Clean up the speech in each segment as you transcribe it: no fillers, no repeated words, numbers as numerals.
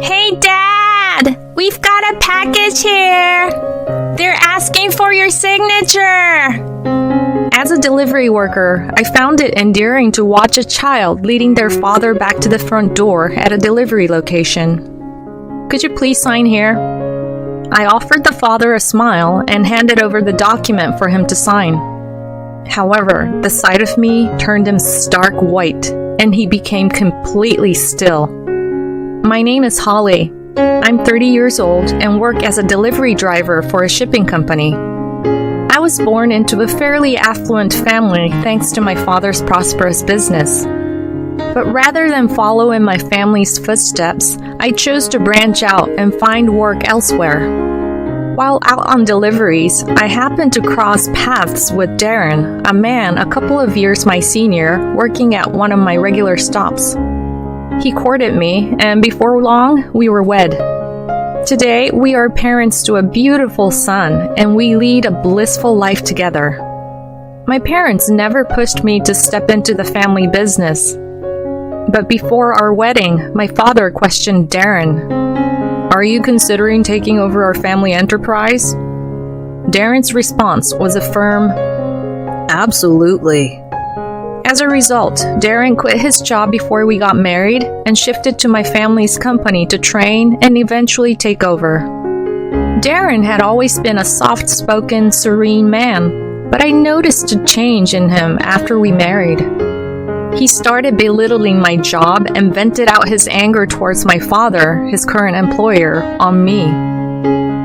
Hey, Dad! We've got a package here! They're asking for your signature! As a delivery worker, I found it endearing to watch a child leading their father back to the front door at a delivery location. Could you please sign here? I offered the father a smile and handed over the document for him to sign. However, the sight of me turned him stark white, and he became completely still. My name is Holly. I'm 30 years old and work as a delivery driver for a shipping company. I was born into a fairly affluent family thanks to my father's prosperous business. But rather than follow in my family's footsteps, I chose to branch out and find work elsewhere. While out on deliveries, I happened to cross paths with Darren, a man a couple of years my senior, working at one of my regular stops. He courted me, and before long, we were wed. Today, we are parents to a beautiful son, and we lead a blissful life together. My parents never pushed me to step into the family business. But before our wedding, my father questioned Darren. "Are you considering taking over our family enterprise?" Darren's response was a firm, "Absolutely." As a result, Darren quit his job before we got married and shifted to my family's company to train and eventually take over. Darren had always been a soft-spoken, serene man, but I noticed a change in him after we married. He started belittling my job and vented out his anger towards my father, his current employer, on me.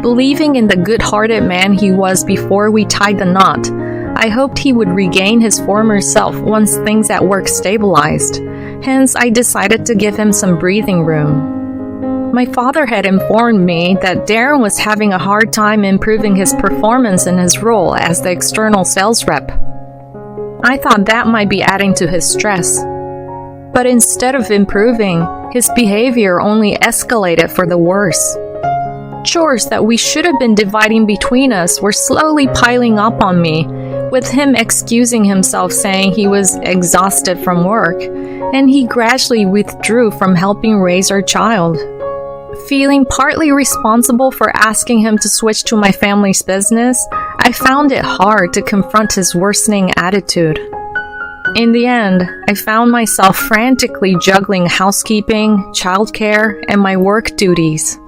Believing in the good-hearted man he was before we tied the knot, I hoped he would regain his former self once things at work stabilized. Hence, I decided to give him some breathing room. My father had informed me that Darren was having a hard time improving his performance in his role as the external sales rep. I thought that might be adding to his stress. But instead of improving, his behavior only escalated for the worse. Chores that we should have been dividing between us were slowly piling up on me, with him excusing himself saying he was exhausted from work, and he gradually withdrew from helping raise our child. Feeling partly responsible for asking him to switch to my family's business, I found it hard to confront his worsening attitude. In the end, I found myself frantically juggling housekeeping, childcare, and my work duties.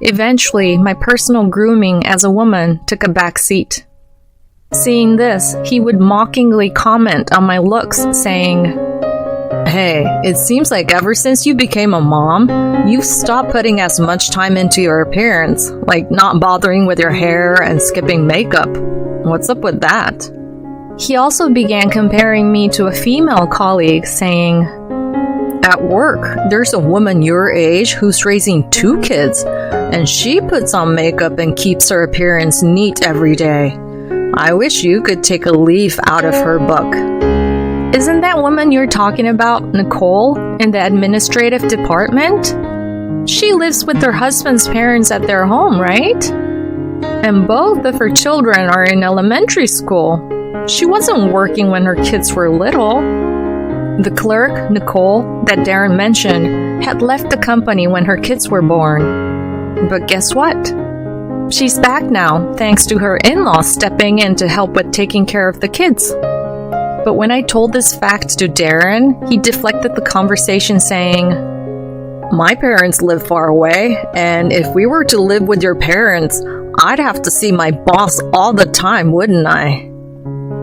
Eventually, my personal grooming as a woman took a back seat. Seeing this, he would mockingly comment on my looks, saying, "Hey, it seems like ever since you became a mom, you've stopped putting as much time into your appearance, like not bothering with your hair and skipping makeup. What's up with that?" He also began comparing me to a female colleague, saying, "At work, there's a woman your age who's raising 2 kids, and she puts on makeup and keeps her appearance neat every day. I wish you could take a leaf out of her book." Isn't that woman you're talking about, Nicole, in the administrative department? She lives with her husband's parents at their home, right? And both of her children are in elementary school. She wasn't working when her kids were little. The clerk, Nicole, that Darren mentioned, had left the company when her kids were born. But guess what? She's back now, thanks to her in-laws stepping in to help with taking care of the kids. But when I told this fact to Darren, he deflected the conversation saying, "My parents live far away, and if we were to live with your parents, I'd have to see my boss all the time, wouldn't I?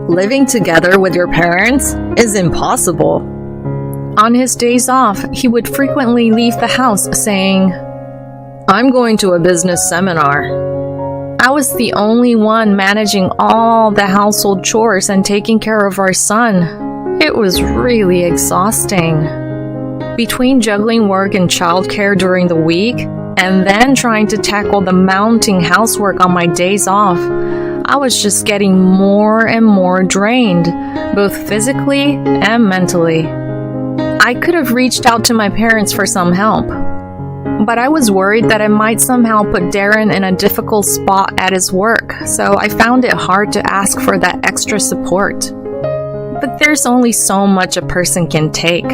Living together with your parents is impossible." On his days off, he would frequently leave the house saying, "I'm going to a business seminar." I was the only one managing all the household chores and taking care of our son. It was really exhausting. Between juggling work and childcare during the week, and then trying to tackle the mounting housework on my days off, I was just getting more and more drained, both physically and mentally. I could have reached out to my parents for some help, but I was worried that I might somehow put Darren in a difficult spot at his work, so I found it hard to ask for that extra support. But there's only so much a person can take.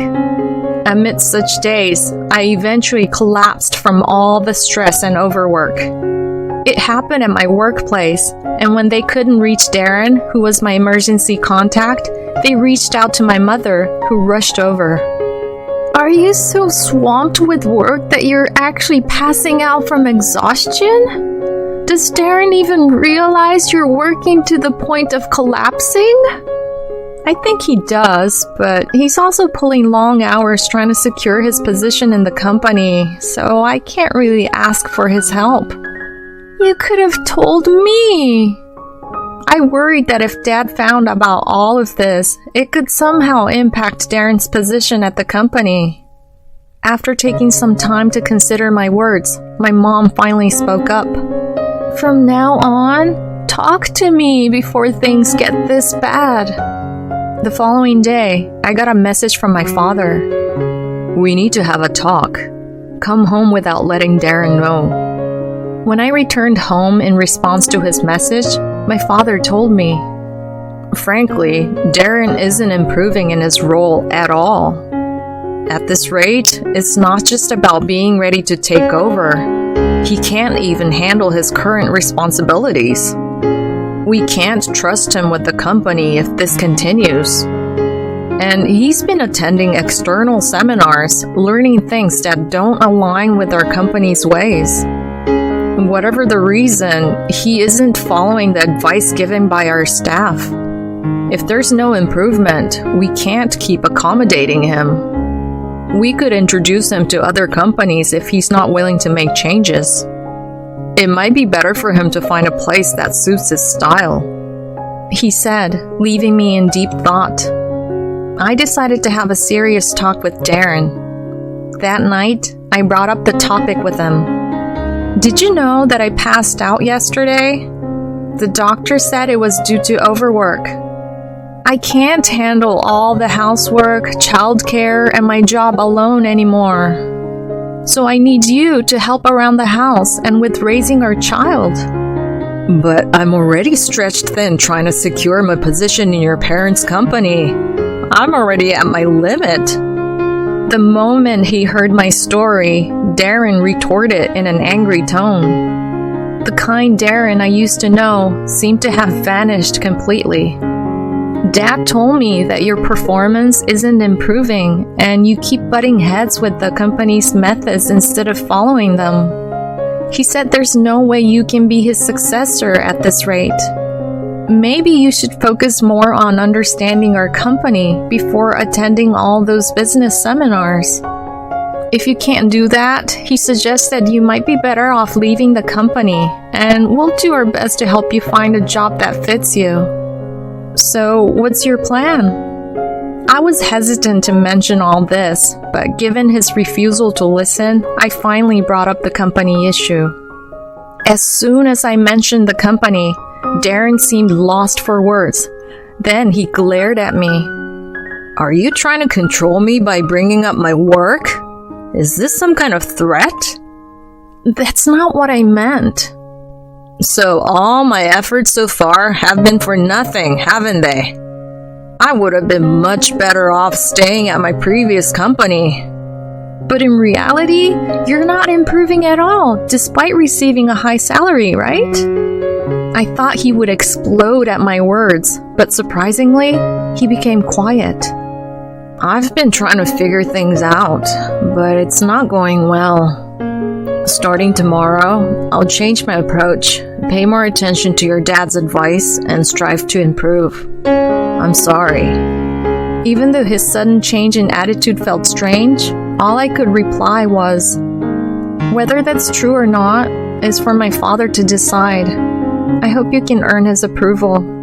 Amidst such days, I eventually collapsed from all the stress and overwork. It happened at my workplace, and when they couldn't reach Darren, who was my emergency contact, they reached out to my mother, who rushed over. Are you so swamped with work that you're actually passing out from exhaustion? Does Darren even realize you're working to the point of collapsing? I think he does, but he's also pulling long hours trying to secure his position in the company, so I can't really ask for his help. You could have told me. I worried that if Dad found about all of this, it could somehow impact Darren's position at the company. After taking some time to consider my words, my mom finally spoke up. From now on, talk to me before things get this bad. The following day, I got a message from my father. We need to have a talk. Come home without letting Darren know. When I returned home in response to his message, my father told me, frankly, Darren isn't improving in his role at all. At this rate, it's not just about being ready to take over. He can't even handle his current responsibilities. We can't trust him with the company if this continues. And he's been attending external seminars, learning things that don't align with our company's ways. Whatever the reason, he isn't following the advice given by our staff. If there's no improvement, we can't keep accommodating him. We could introduce him to other companies if he's not willing to make changes. It might be better for him to find a place that suits his style, he said, leaving me in deep thought. I decided to have a serious talk with Darren. That night, I brought up the topic with him. Did you know that I passed out yesterday? The doctor said it was due to overwork. I can't handle all the housework, childcare, and my job alone anymore. So I need you to help around the house and with raising our child. But I'm already stretched thin trying to secure my position in your parents' company. I'm already at my limit. The moment he heard my story, Darren retorted in an angry tone. The kind Darren I used to know seemed to have vanished completely. Dad told me that your performance isn't improving and you keep butting heads with the company's methods instead of following them. He said there's no way you can be his successor at this rate. Maybe you should focus more on understanding our company before attending all those business seminars. If you can't do that, he suggested you might be better off leaving the company, and we'll do our best to help you find a job that fits you. So, what's your plan? I was hesitant to mention all this, but given his refusal to listen, I finally brought up the company issue. As soon as I mentioned the company, Darren seemed lost for words. Then he glared at me. Are you trying to control me by bringing up my work? Is this some kind of threat? That's not what I meant. So all my efforts so far have been for nothing, haven't they? I would have been much better off staying at my previous company. But in reality, you're not improving at all, despite receiving a high salary, right? I thought he would explode at my words, but surprisingly, he became quiet. I've been trying to figure things out, but it's not going well. Starting tomorrow, I'll change my approach, pay more attention to your dad's advice, and strive to improve. I'm sorry. Even though his sudden change in attitude felt strange, all I could reply was, whether that's true or not is for my father to decide. I hope you can earn his approval.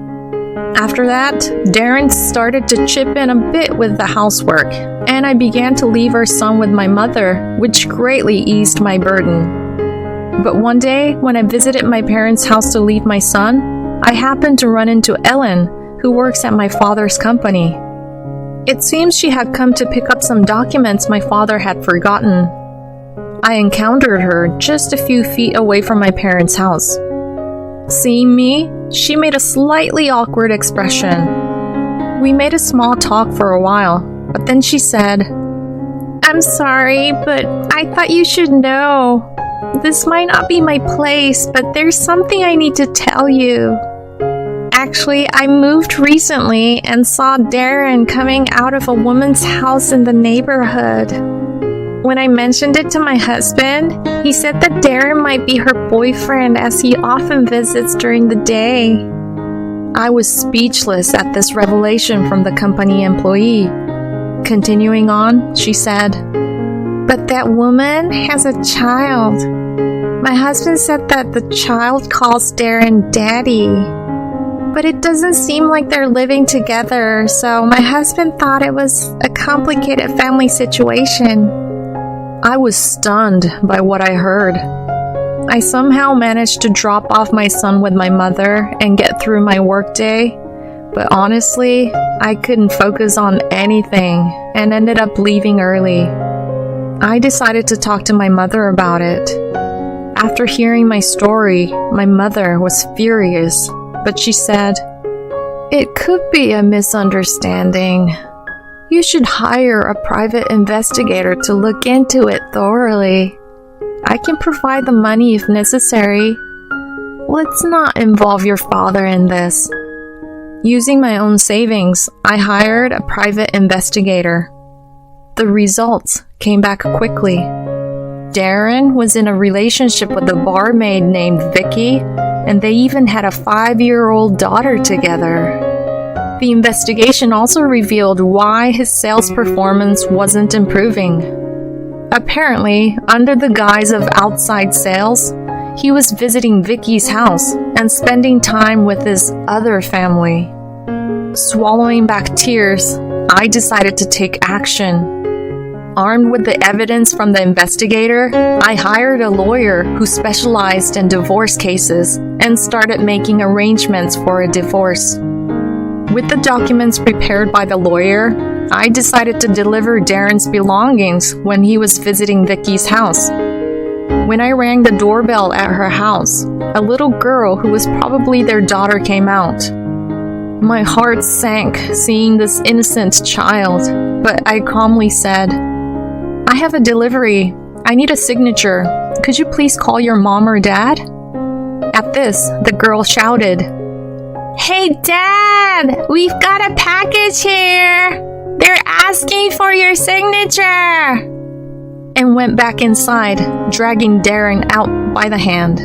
After that, Darren started to chip in a bit with the housework, and I began to leave our son with my mother, which greatly eased my burden. But one day, when I visited my parents' house to leave my son, I happened to run into Ellen, who works at my father's company. It seems she had come to pick up some documents my father had forgotten. I encountered her just a few feet away from my parents' house. Seeing me, she made a slightly awkward expression. We made a small talk for a while, but then she said, I'm sorry, but I thought you should know. This might not be my place, but there's something I need to tell you. Actually, I moved recently and saw Darren coming out of a woman's house in the neighborhood. When I mentioned it to my husband, he said that Darren might be her boyfriend as he often visits during the day. I was speechless at this revelation from the company employee. Continuing on, she said, "But that woman has a child. My husband said that the child calls Darren Daddy. But it doesn't seem like they're living together, so my husband thought it was a complicated family situation." I was stunned by what I heard. I somehow managed to drop off my son with my mother and get through my workday, but honestly, I couldn't focus on anything and ended up leaving early. I decided to talk to my mother about it. After hearing my story, my mother was furious, but she said, "It could be a misunderstanding. You should hire a private investigator to look into it thoroughly. I can provide the money if necessary. Let's not involve your father in this." Using my own savings, I hired a private investigator. The results came back quickly. Darren was in a relationship with a barmaid named Vicky, and they even had a 5-year-old daughter together. The investigation also revealed why his sales performance wasn't improving. Apparently, under the guise of outside sales, he was visiting Vicky's house and spending time with his other family. Swallowing back tears, I decided to take action. Armed with the evidence from the investigator, I hired a lawyer who specialized in divorce cases and started making arrangements for a divorce. With the documents prepared by the lawyer, I decided to deliver Darren's belongings when he was visiting Vicky's house. When I rang the doorbell at her house, a little girl who was probably their daughter came out. My heart sank seeing this innocent child, but I calmly said, "I have a delivery. I need a signature. Could you please call your mom or dad?" At this, the girl shouted, "Hey Dad, we've got a package here. They're asking for your signature," and went back inside, dragging Darren out by the hand.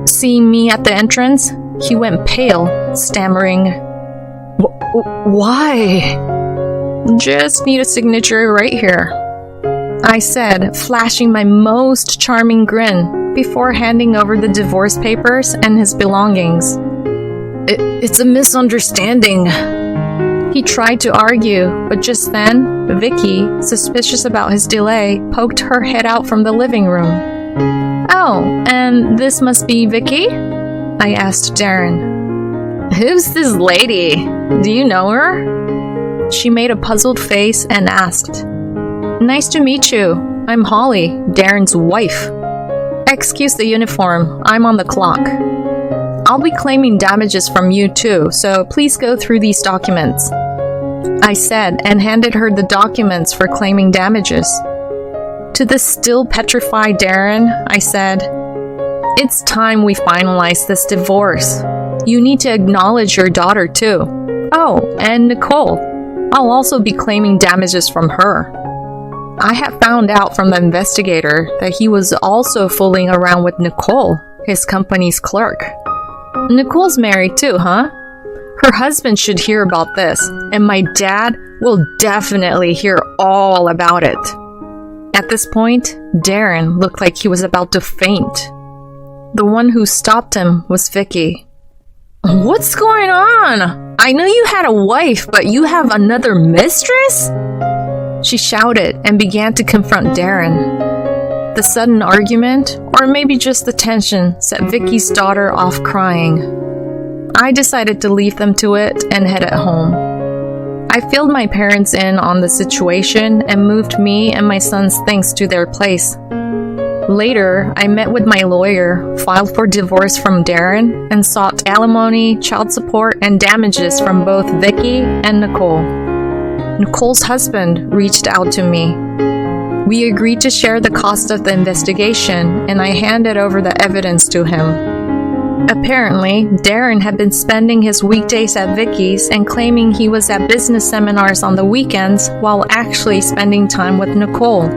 Seeing me at the entrance, he went pale, stammering, "Why?" "Just need a signature right here," I said, flashing my most charming grin before handing over the divorce papers and his belongings. It's a misunderstanding." He tried to argue, but just then, Vicky, suspicious about his delay, poked her head out from the living room. "Oh, and this must be Vicky?" I asked Darren. "Who's this lady? Do you know her?" She made a puzzled face and asked, "Nice to meet you. I'm Holly, Darren's wife." "Excuse the uniform. I'm on the clock. I'll be claiming damages from you too, so please go through these documents," I said and handed her the documents for claiming damages. To the still petrified Darren, I said, "It's time we finalize this divorce. You need to acknowledge your daughter too. Oh, and Nicole. I'll also be claiming damages from her." I had found out from the investigator that he was also fooling around with Nicole, his company's clerk. "Nicole's married too, huh? Her husband should hear about this, and my dad will definitely hear all about it." At this point, Darren looked like he was about to faint. The one who stopped him was Vicky. "What's going on? I know you had a wife, but you have another mistress?" She shouted and began to confront Darren. The sudden argument, or maybe just the tension, set Vicky's daughter off crying. I decided to leave them to it and head home. I filled my parents in on the situation and moved me and my son's things to their place. Later, I met with my lawyer, filed for divorce from Darren, and sought alimony, child support, and damages from both Vicky and Nicole. Nicole's husband reached out to me. We agreed to share the cost of the investigation, and I handed over the evidence to him. Apparently, Darren had been spending his weekdays at Vicky's and claiming he was at business seminars on the weekends while actually spending time with Nicole.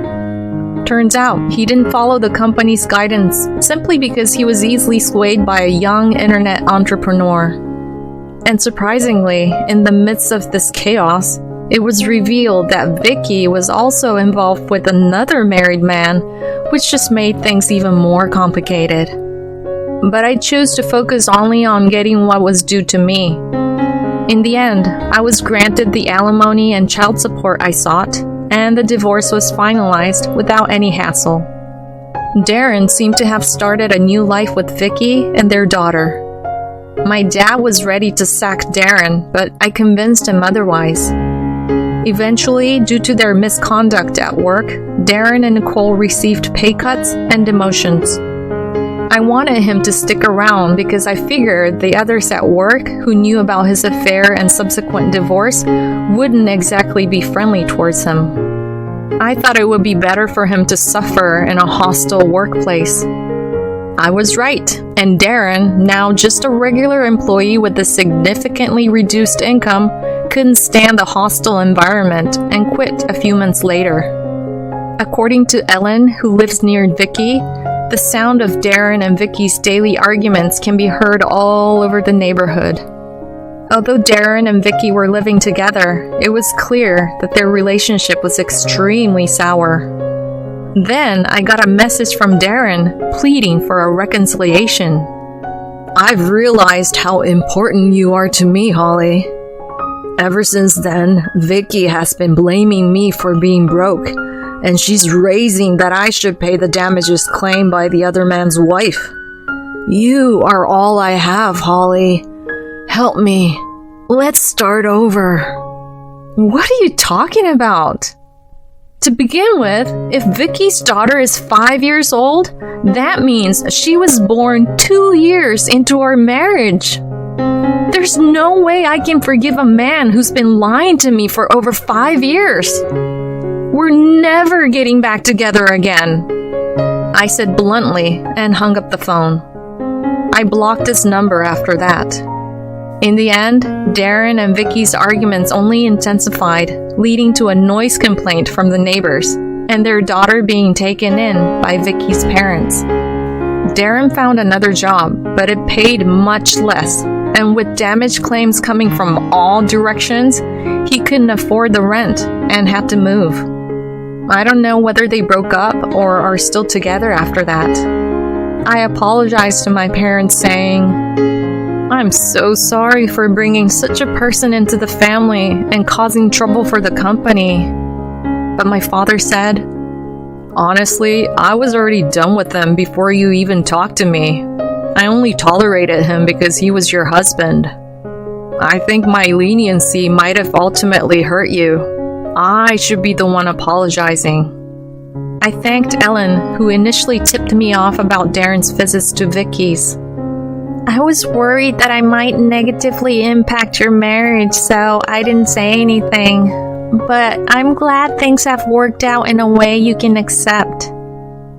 Turns out, he didn't follow the company's guidance simply because he was easily swayed by a young internet entrepreneur. And surprisingly, in the midst of this chaos, it was revealed that Vicky was also involved with another married man, which just made things even more complicated. But I chose to focus only on getting what was due to me. In the end, I was granted the alimony and child support I sought, and the divorce was finalized without any hassle. Darren seemed to have started a new life with Vicky and their daughter. My dad was ready to sack Darren, but I convinced him otherwise. Eventually, due to their misconduct at work, Darren and Nicole received pay cuts and demotions. I wanted him to stick around because I figured the others at work who knew about his affair and subsequent divorce wouldn't exactly be friendly towards him. I thought it would be better for him to suffer in a hostile workplace. I was right, and Darren, now just a regular employee with a significantly reduced income, couldn't stand the hostile environment and quit a few months later. According to Ellen, who lives near Vicky, the sound of Darren and Vicky's daily arguments can be heard all over the neighborhood. Although Darren and Vicky were living together, it was clear that their relationship was extremely sour. Then I got a message from Darren pleading for a reconciliation. "I've realized how important you are to me, Holly. Ever since then, Vicky has been blaming me for being broke, and she's raising that I should pay the damages claimed by the other man's wife. You are all I have, Holly. Help me. Let's start over." What are you talking about? To begin with, if Vicky's daughter is 5 years old, that means she was born 2 years into our marriage. There's no way I can forgive a man who's been lying to me for over 5 years. We're never getting back together again, I said bluntly and hung up the phone. I blocked his number after that. In the end, Darren and Vicky's arguments only intensified, leading to a noise complaint from the neighbors and their daughter being taken in by Vicky's parents. Darren found another job, but it paid much less, and with damage claims coming from all directions, he couldn't afford the rent and had to move. I don't know whether they broke up or are still together after that. I apologized to my parents, saying, "I'm so sorry for bringing such a person into the family and causing trouble for the company." But my father said, "Honestly, I was already done with them before you even talked to me. I only tolerated him because he was your husband. I think my leniency might have ultimately hurt you. I should be the one apologizing." I thanked Ellen, who initially tipped me off about Darren's visits to Vicky's. "I was worried that I might negatively impact your marriage, so I didn't say anything. But I'm glad things have worked out in a way you can accept."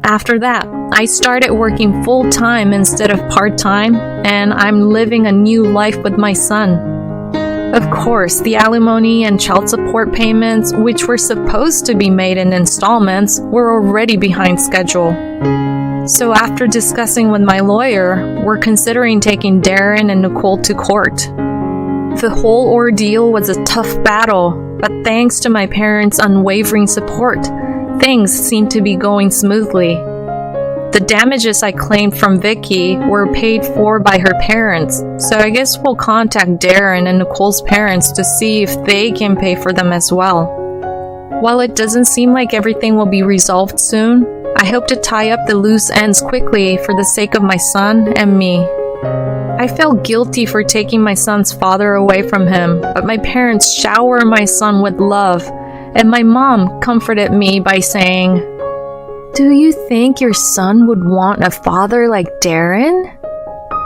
After that, I started working full-time instead of part-time, and I'm living a new life with my son. Of course, the alimony and child support payments, which were supposed to be made in installments, were already behind schedule. So after discussing with my lawyer, we're considering taking Darren and Nicole to court. The whole ordeal was a tough battle, but thanks to my parents' unwavering support, things seemed to be going smoothly. The damages I claimed from Vicky were paid for by her parents, so I guess we'll contact Darren and Nicole's parents to see if they can pay for them as well. While it doesn't seem like everything will be resolved soon, I hope to tie up the loose ends quickly for the sake of my son and me. I felt guilty for taking my son's father away from him, but my parents shower my son with love, and my mom comforted me by saying, "Do you think your son would want a father like Darren?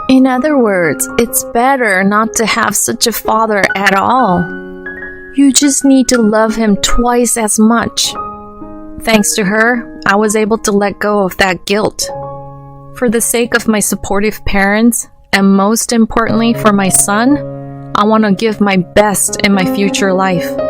In other words, it's better not to have such a father at all. You just need to love him twice as much." Thanks to her, I was able to let go of that guilt. For the sake of my supportive parents, and most importantly for my son, I want to give my best in my future life.